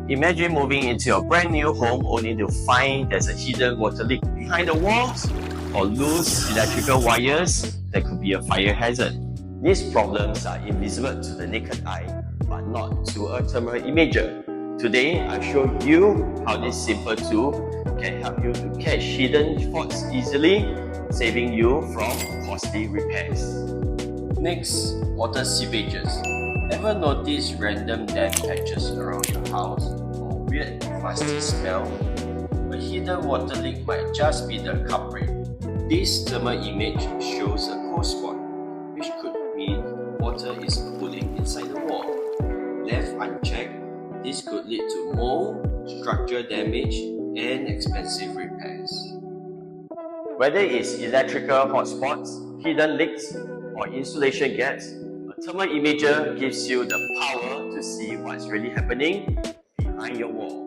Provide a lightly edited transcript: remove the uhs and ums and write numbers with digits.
Imagine moving into your brand new home only to find there's a hidden water leak behind the walls or loose electrical wires that could be a fire hazard. These problems are invisible to the naked eye but not to a thermal imager. Today, I'll show you how this simple tool can help you to catch hidden faults easily, saving you from costly repairs. Next, water seepages. Ever notice random damp patches around your house or weird musty smell? A hidden water leak might just be the culprit. This thermal image shows a cold spot, which could mean water is pooling inside the wall. Left unchecked, this could lead to mold, structural damage, and expensive repairs. Whether it's electrical hotspots, hidden leaks, or insulation gaps, a thermal imager gives you the power to see what's really happening behind your wall.